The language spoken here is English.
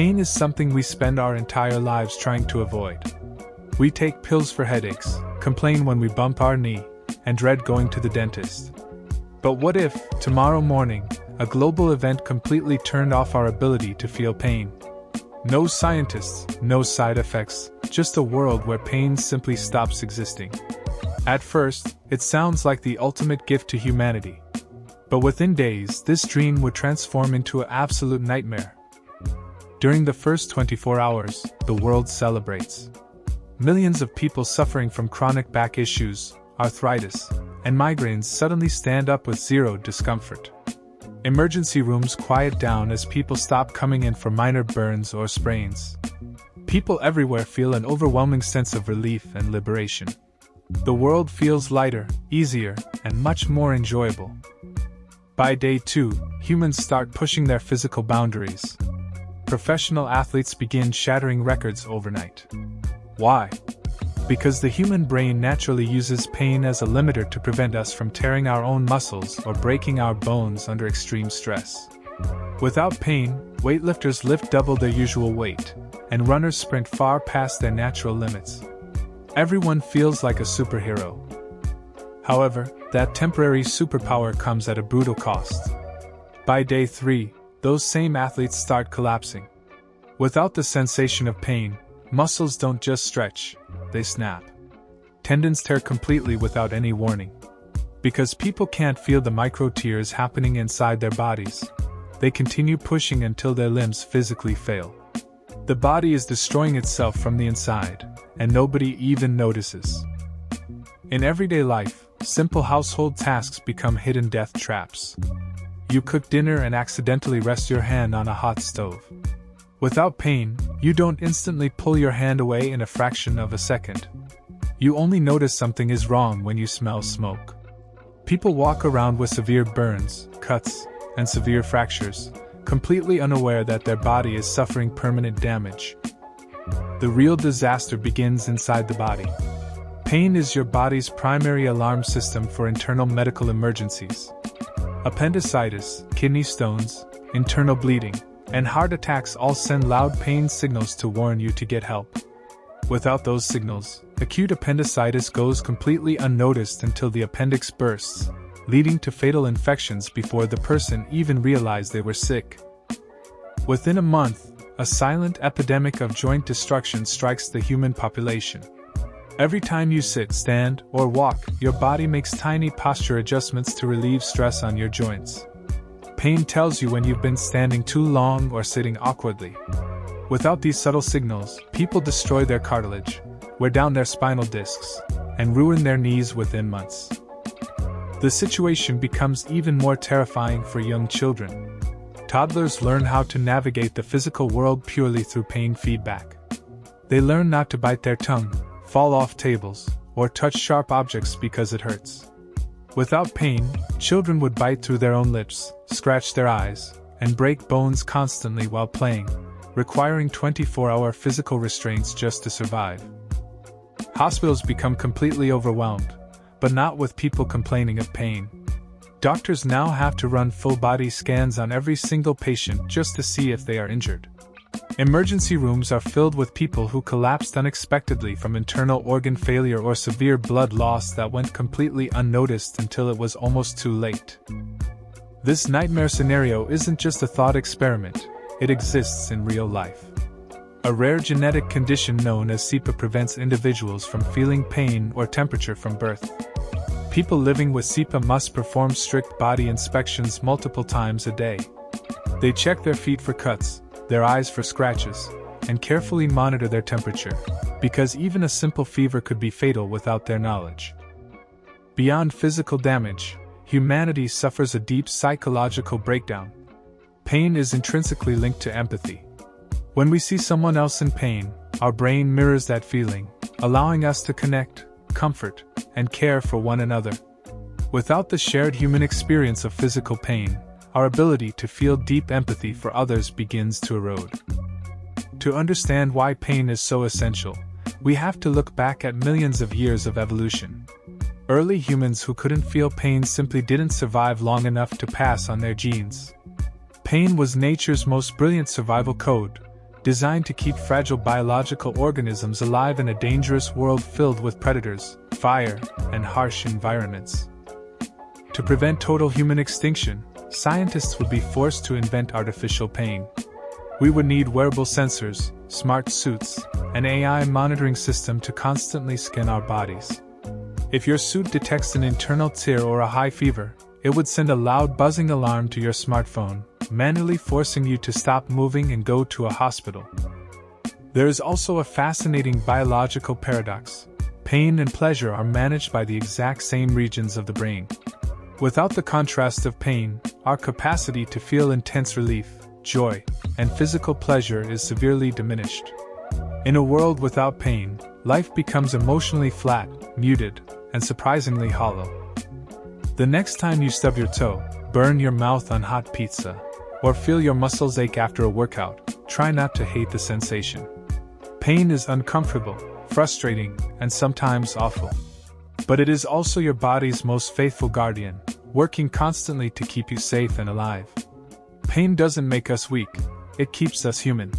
Pain is something we spend our entire lives trying to avoid. We take pills for headaches, complain when we bump our knee, and dread going to the dentist. But what if, tomorrow morning, a global event completely turned off our ability to feel pain? No scientists, no side effects, just a world where pain simply stops existing. At first, it sounds like the ultimate gift to humanity. But within days, this dream would transform into an absolute nightmare. During the first 24 hours, the world celebrates. Millions of people suffering from chronic back issues, arthritis, and migraines suddenly stand up with zero discomfort. Emergency rooms quiet down as people stop coming in for minor burns or sprains. People everywhere feel an overwhelming sense of relief and liberation. The world feels lighter, easier, and much more enjoyable. By day 2, humans start pushing their physical boundaries. Professional athletes begin shattering records overnight. Why? Because the human brain naturally uses pain as a limiter to prevent us from tearing our own muscles or breaking our bones under extreme stress. Without pain, weightlifters lift double their usual weight, and runners sprint far past their natural limits. Everyone feels like a superhero. However, that temporary superpower comes at a brutal cost. By day 3, those same athletes start collapsing. Without the sensation of pain, muscles don't just stretch, they snap. Tendons tear completely without any warning. Because people can't feel the micro tears happening inside their bodies, they continue pushing until their limbs physically fail. The body is destroying itself from the inside, and nobody even notices. In everyday life, simple household tasks become hidden death traps. You cook dinner and accidentally rest your hand on a hot stove. Without pain, you don't instantly pull your hand away in a fraction of a second. You only notice something is wrong when you smell smoke. People walk around with severe burns, cuts, and severe fractures, completely unaware that their body is suffering permanent damage. The real disaster begins inside the body. Pain is your body's primary alarm system for internal medical emergencies. Appendicitis, kidney stones, internal bleeding, and heart attacks all send loud pain signals to warn you to get help. Without those signals, acute appendicitis goes completely unnoticed until the appendix bursts, leading to fatal infections before the person even realized they were sick. Within a month, a silent epidemic of joint destruction strikes the human population. Every time you sit, stand, or walk, your body makes tiny posture adjustments to relieve stress on your joints. Pain tells you when you've been standing too long or sitting awkwardly. Without these subtle signals, people destroy their cartilage, wear down their spinal discs, and ruin their knees within months. The situation becomes even more terrifying for young children. Toddlers learn how to navigate the physical world purely through pain feedback. They learn not to bite their tongue, fall off tables, or touch sharp objects because it hurts. Without pain, children would bite through their own lips, scratch their eyes, and break bones constantly while playing, requiring 24-hour physical restraints just to survive. Hospitals become completely overwhelmed, but not with people complaining of pain. Doctors now have to run full-body scans on every single patient just to see if they are injured. Emergency rooms are filled with people who collapsed unexpectedly from internal organ failure or severe blood loss that went completely unnoticed until it was almost too late. This nightmare scenario isn't just a thought experiment, it exists in real life. A rare genetic condition known as SIPA prevents individuals from feeling pain or temperature from birth. People living with SIPA must perform strict body inspections multiple times a day. They check their feet for cuts, their eyes for scratches, and carefully monitor their temperature, because even a simple fever could be fatal without their knowledge. Beyond physical damage, humanity suffers a deep psychological breakdown. Pain is intrinsically linked to empathy. When we see someone else in pain, our brain mirrors that feeling, allowing us to connect, comfort, and care for one another. Without the shared human experience of physical pain, our ability to feel deep empathy for others begins to erode. To understand why pain is so essential, we have to look back at millions of years of evolution. Early humans who couldn't feel pain simply didn't survive long enough to pass on their genes. Pain was nature's most brilliant survival code, designed to keep fragile biological organisms alive in a dangerous world filled with predators, fire, and harsh environments. To prevent total human extinction, scientists would be forced to invent artificial pain. We would need wearable sensors, smart suits, an AI monitoring system to constantly scan our bodies. If your suit detects an internal tear or a high fever, it would send a loud buzzing alarm to your smartphone, manually forcing you to stop moving and go to a hospital. There is also a fascinating biological paradox. Pain and pleasure are managed by the exact same regions of the brain. Without the contrast of pain, our capacity to feel intense relief, joy, and physical pleasure is severely diminished. In a world without pain, life becomes emotionally flat, muted, and surprisingly hollow. The next time you stub your toe, burn your mouth on hot pizza, or feel your muscles ache after a workout, try not to hate the sensation. Pain is uncomfortable, frustrating, and sometimes awful. But it is also your body's most faithful guardian, working constantly to keep you safe and alive. Pain doesn't make us weak, it keeps us human.